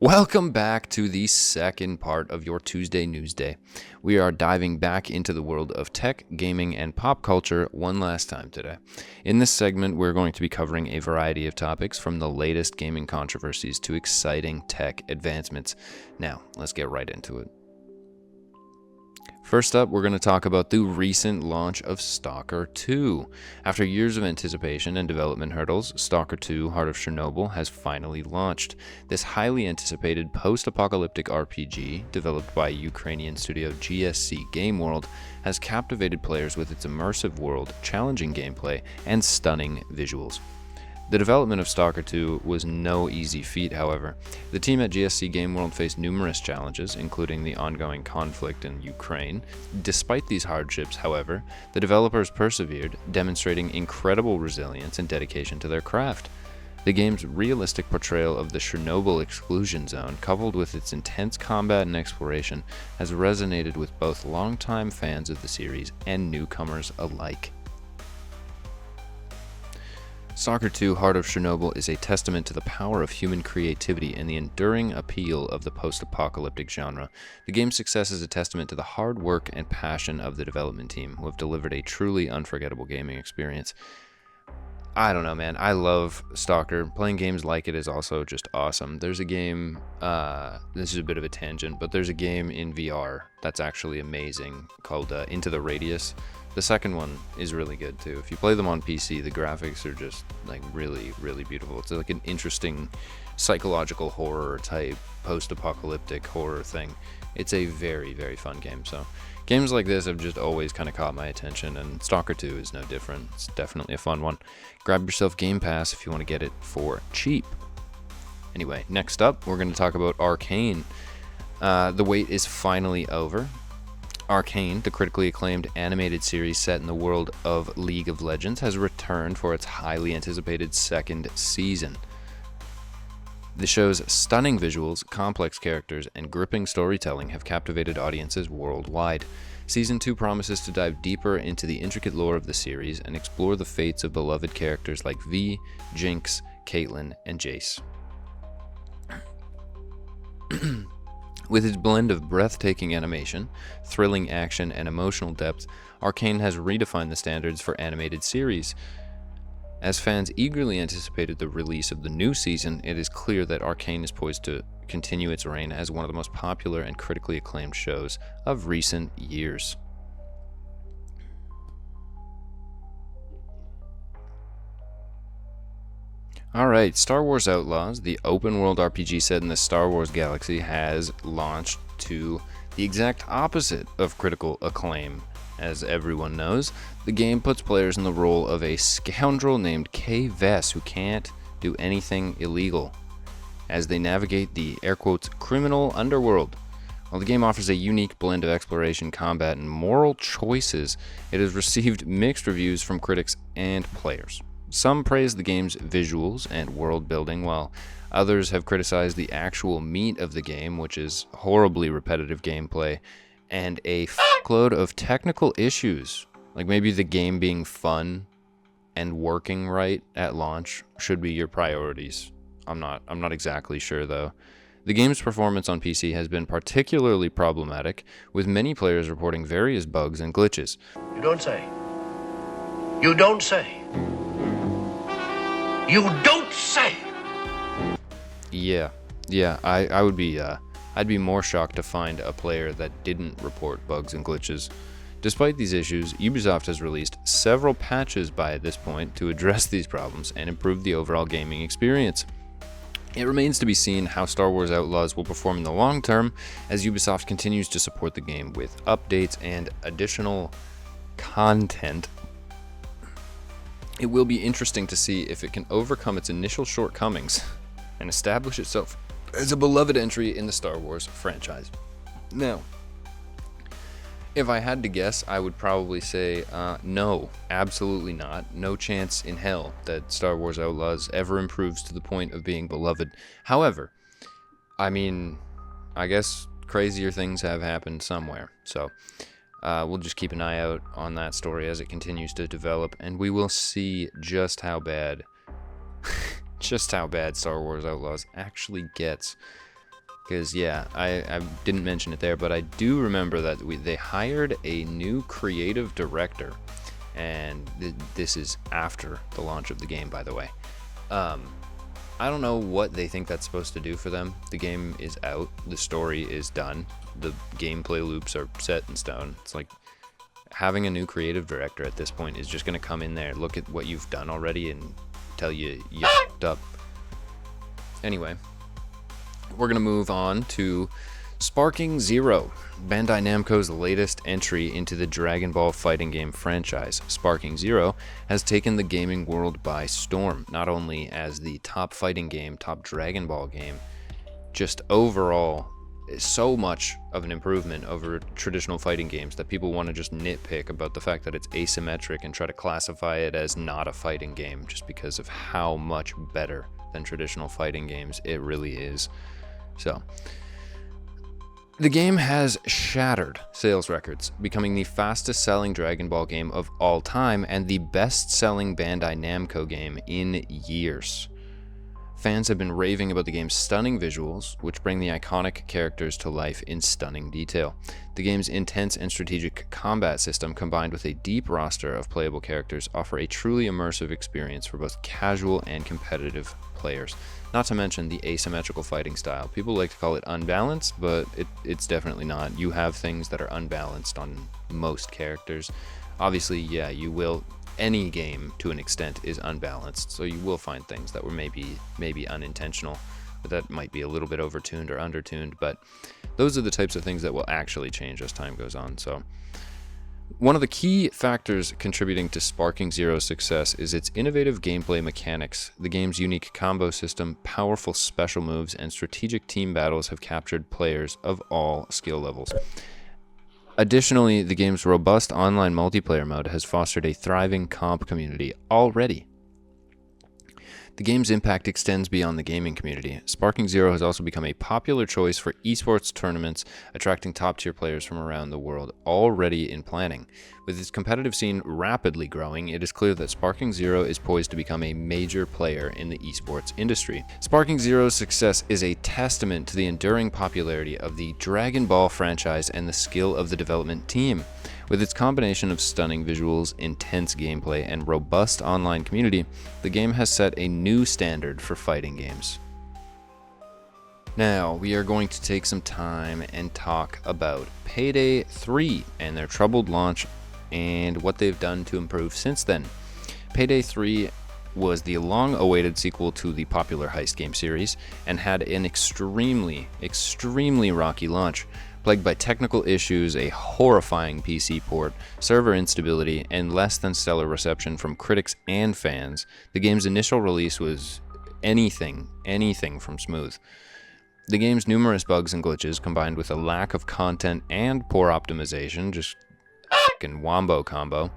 Welcome back to the second part of your Tuesday Newsday. We are diving back into the world of tech, gaming, and pop culture one last time today. In this segment, we're going to be covering a variety of topics from the latest gaming controversies to exciting tech advancements. Now, let's get right into it. First up, we're going to talk about the recent launch of Stalker 2. After years of anticipation and development hurdles, Stalker 2: Heart of Chernobyl has finally launched. This highly anticipated post-apocalyptic RPG, developed by Ukrainian studio GSC Game World, has captivated players with its immersive world, challenging gameplay, and stunning visuals. The development of Stalker 2 was no easy feat, however. The team at GSC Game World faced numerous challenges, including the ongoing conflict in Ukraine. Despite these hardships, however, the developers persevered, demonstrating incredible resilience and dedication to their craft. The game's realistic portrayal of the Chernobyl exclusion zone, coupled with its intense combat and exploration, has resonated with both longtime fans of the series and newcomers alike. Stalker 2: Heart of Chernobyl is a testament to the power of human creativity and the enduring appeal of the post-apocalyptic genre. The game's success is a testament to the hard work and passion of the development team, who have delivered a truly unforgettable gaming experience. I don't know, man. I love Stalker. Playing games like it is also just awesome. There's a game, this is a bit of a tangent, but there's a game in VR that's actually amazing called Into the Radius. The second one is really good too. If you play them on PC, the graphics are just like really, really beautiful. It's like an interesting psychological horror type post-apocalyptic horror thing. It's a very, very fun game. So games like this have just always kind of caught my attention, and Stalker 2 is no different. It's definitely a fun one. Grab yourself Game Pass if you want to get it for cheap. Anyway, next up, we're going to talk about Arkane. The wait is finally over. Arkane, the critically acclaimed animated series set in the world of League of Legends, has returned for its highly anticipated second season. The show's stunning visuals, complex characters, and gripping storytelling have captivated audiences worldwide. Season 2 promises to dive deeper into the intricate lore of the series and explore the fates of beloved characters like Vi, Jinx, Caitlyn, and Jace. With its blend of breathtaking animation, thrilling action, and emotional depth, Arkane has redefined the standards for animated series. As fans eagerly anticipated the release of the new season, it is clear that Arkane is poised to continue its reign as one of the most popular and critically acclaimed shows of recent years. Alright, Star Wars Outlaws, the open-world RPG set in the Star Wars galaxy, has launched to the exact opposite of critical acclaim. As everyone knows, the game puts players in the role of a scoundrel named Kay Vess who can't do anything illegal, as they navigate the, air quotes, criminal underworld. While the game offers a unique blend of exploration, combat, and moral choices, it has received mixed reviews from critics and players. Some praise the game's visuals and world building, while others have criticized the actual meat of the game, which is horribly repetitive gameplay and a fuckload of technical issues. Like maybe the game being fun and working right at launch should be your priorities. I'm not exactly sure though. The game's performance on PC has been particularly problematic, with many players reporting various bugs and glitches. You don't say. You don't say. You don't say! Yeah, I would be, I'd be more shocked to find a player that didn't report bugs and glitches. Despite these issues, Ubisoft has released several patches by this point to address these problems and improve the overall gaming experience. It remains to be seen how Star Wars Outlaws will perform in the long term, as Ubisoft continues to support the game with updates and additional content. It will be interesting to see if it can overcome its initial shortcomings and establish itself as a beloved entry in the Star Wars franchise. Now, if I had to guess, I would probably say no, absolutely not. No chance in hell that Star Wars Outlaws ever improves to the point of being beloved. However, I mean, I guess crazier things have happened somewhere, so we'll just keep an eye out on that story as it continues to develop, and we will see just how bad Star Wars Outlaws actually gets. Because, yeah, I didn't mention it there, but I do remember that they hired a new creative director, and this is after the launch of the game, by the way. I don't know what they think that's supposed to do for them. The game is out, the story is done, the gameplay loops are set in stone. It's like having a new creative director at this point is just going to come in there, look at what you've done already, and tell you f***ed up. Anyway, we're going to move on to Sparking Zero, Bandai Namco's latest entry into the Dragon Ball fighting game franchise. Sparking Zero has taken the gaming world by storm, not only as the top fighting game, top Dragon Ball game, just overall so much of an improvement over traditional fighting games that people want to just nitpick about the fact that it's asymmetric and try to classify it as not a fighting game just because of how much better than traditional fighting games it really is. So, the game has shattered sales records, becoming the fastest selling Dragon Ball game of all time and the best selling Bandai Namco game in years. Fans have been raving about the game's stunning visuals, which bring the iconic characters to life in stunning detail. The game's intense and strategic combat system, combined with a deep roster of playable characters, offer a truly immersive experience for both casual and competitive players. Not to mention the asymmetrical fighting style. People like to call it unbalanced, but it's definitely not. You have things that are unbalanced on most characters. Obviously, yeah, you will. Any game, to an extent, is unbalanced, so you will find things that were maybe unintentional, but that might be a little bit overtuned or undertuned, but those are the types of things that will actually change as time goes on. So one of the key factors contributing to Sparking Zero's success is its innovative gameplay mechanics. The game's unique combo system, powerful special moves, and strategic team battles have captured players of all skill levels. Additionally, the game's robust online multiplayer mode has fostered a thriving comp community already. The game's impact extends beyond the gaming community. Sparking Zero has also become a popular choice for esports tournaments, attracting top-tier players from around the world already in planning. With its competitive scene rapidly growing, it is clear that Sparking Zero is poised to become a major player in the esports industry. Sparking Zero's success is a testament to the enduring popularity of the Dragon Ball franchise and the skill of the development team. With its combination of stunning visuals, intense gameplay, and robust online community, the game has set a new standard for fighting games. Now, we are going to take some time and talk about Payday 3 and their troubled launch and what they've done to improve since then. Payday 3 was the long-awaited sequel to the popular heist game series and had an extremely rocky launch. Plagued by technical issues, a horrifying PC port, server instability, and less than stellar reception from critics and fans, the game's initial release was anything from smooth. The game's numerous bugs and glitches, combined with a lack of content and poor optimization, just f***ing wombo combo,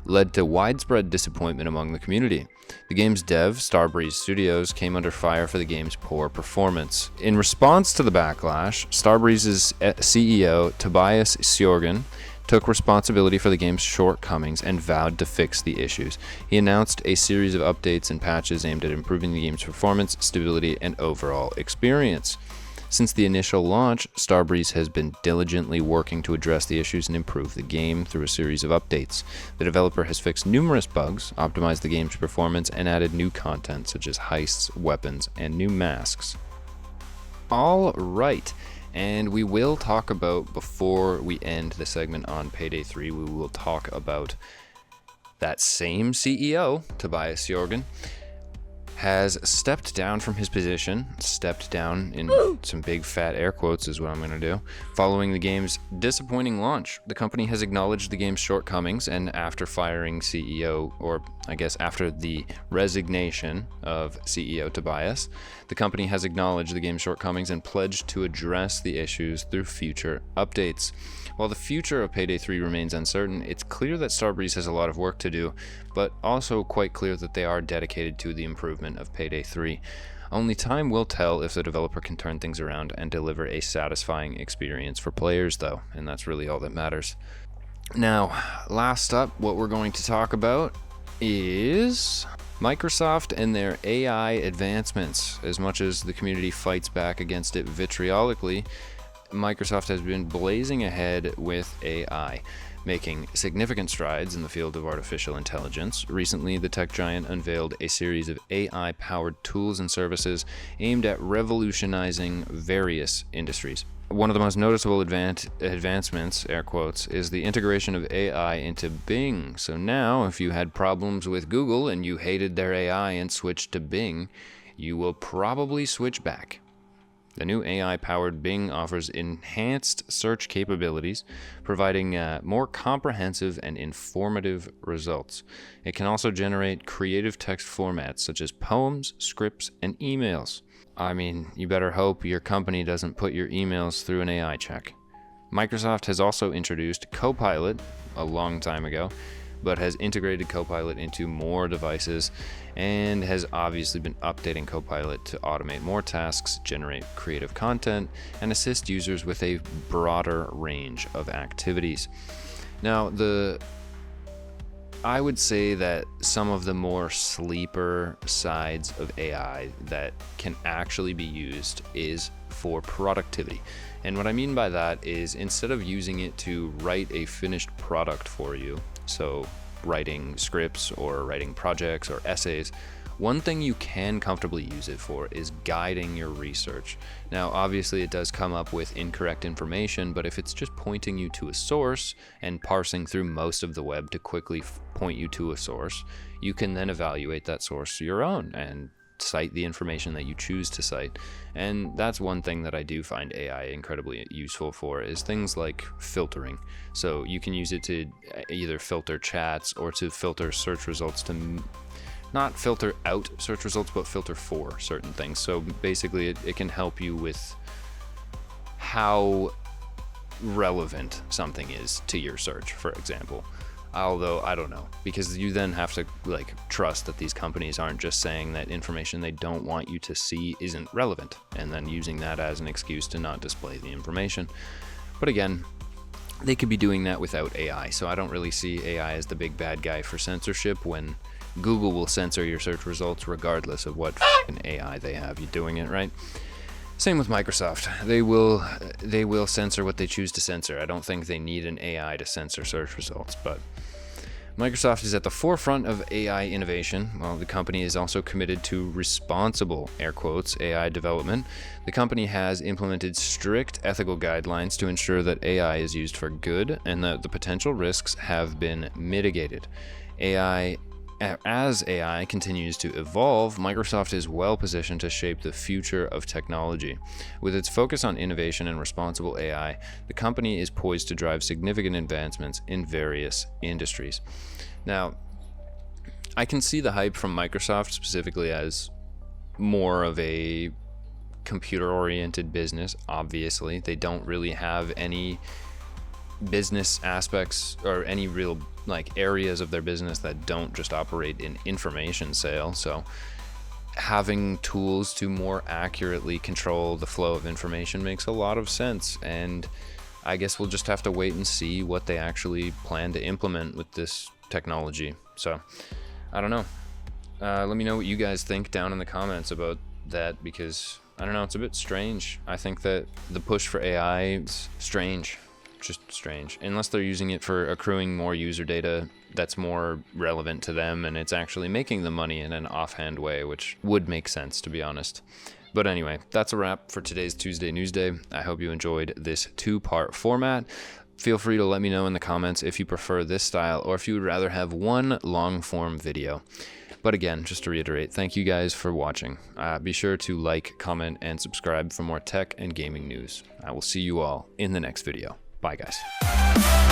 led to widespread disappointment among the community. The game's dev, Starbreeze Studios, came under fire for the game's poor performance. In response to the backlash, Starbreeze's CEO, Tobias Sjorgen, took responsibility for the game's shortcomings and vowed to fix the issues. He announced a series of updates and patches aimed at improving the game's performance, stability, and overall experience. Since the initial launch, Starbreeze has been diligently working to address the issues and improve the game through a series of updates. The developer has fixed numerous bugs, optimized the game's performance, and added new content such as heists, weapons, and new masks. All right, and we will talk about, before we end the segment on Payday 3, we will talk about that same CEO, Tobias Sjorgen, has stepped down from his position, stepped down in some big fat air quotes is what I'm going to do, following the game's disappointing launch. The company has acknowledged the game's shortcomings, and after firing CEO, or I guess after the resignation of CEO Tobias, the company has acknowledged the game's shortcomings and pledged to address the issues through future updates. While the future of Payday 3 remains uncertain, it's clear that Starbreeze has a lot of work to do, but also quite clear that they are dedicated to the improvement of Payday 3. Only time will tell if the developer can turn things around and deliver a satisfying experience for players, though, and that's really all that matters. Now, last up, what we're going to talk about is Microsoft and their AI advancements. As much as the community fights back against it vitriolically, Microsoft has been blazing ahead with AI, making significant strides in the field of artificial intelligence. Recently, the tech giant unveiled a series of AI-powered tools and services aimed at revolutionizing various industries. One of the most noticeable advancements, air quotes, is the integration of AI into Bing. So now, if you had problems with Google and you hated their AI and switched to Bing, you will probably switch back. The new AI-powered Bing offers enhanced search capabilities, providing more comprehensive and informative results. It can also generate creative text formats such as poems, scripts, and emails. I mean, you better hope your company doesn't put your emails through an AI check. Microsoft has also introduced Copilot a long time ago, but has integrated Copilot into more devices and has obviously been updating Copilot to automate more tasks, generate creative content, and assist users with a broader range of activities. Now, I would say that some of the more sleeper sides of AI that can actually be used is for productivity. And what I mean by that is, instead of using it to write a finished product for you, so writing scripts or writing projects or essays, one thing you can comfortably use it for is guiding your research. Now, obviously it does come up with incorrect information, but if it's just pointing you to a source and parsing through most of the web to quickly point you to a source, you can then evaluate that source your own and cite the information that you choose to cite. And that's one thing that I do find AI incredibly useful for, is things like filtering. So you can use it to either filter chats or to filter search results, to not filter out search results, but filter for certain things. So basically it can help you with how relevant something is to your search, for example. Although I don't know, because you then have to trust that these companies aren't just saying that information they don't want you to see isn't relevant, and then using that as an excuse to not display the information. But again, they could be doing that without AI, so I don't really see AI as the big bad guy for censorship, when Google will censor your search results regardless of what AI they have you doing it, right? Same with Microsoft. They will censor what they choose to censor. I don't think they need an AI to censor search results, but Microsoft is at the forefront of AI innovation. While the company is also committed to responsible, air quotes, AI development, the company has implemented strict ethical guidelines to ensure that AI is used for good and that the potential risks have been mitigated. As AI continues to evolve, Microsoft is well positioned to shape the future of technology. With its focus on innovation and responsible AI, the company is poised to drive significant advancements in various industries. Now, I can see the hype from Microsoft specifically as more of a computer-oriented business. Obviously, they don't really have any business aspects or any real areas of their business that don't just operate in information sale. So having tools to more accurately control the flow of information makes a lot of sense, and I guess we'll just have to wait and see what they actually plan to implement with this technology. So I don't know. Let me know what you guys think down in the comments about that, because I don't know, it's a bit strange. I think that the push for AI is strange. Just strange, unless they're using it for accruing more user data that's more relevant to them and it's actually making them money in an offhand way, which would make sense, to be honest. But anyway, that's a wrap for today's Tuesday Newsday. I hope you enjoyed this two-part format. Feel free to let me know in the comments if you prefer this style or if you would rather have one long-form video. But again, just to reiterate, thank you guys for watching. Be sure to like, comment, and subscribe for more tech and gaming news. I will see you all in the next video. Bye, guys.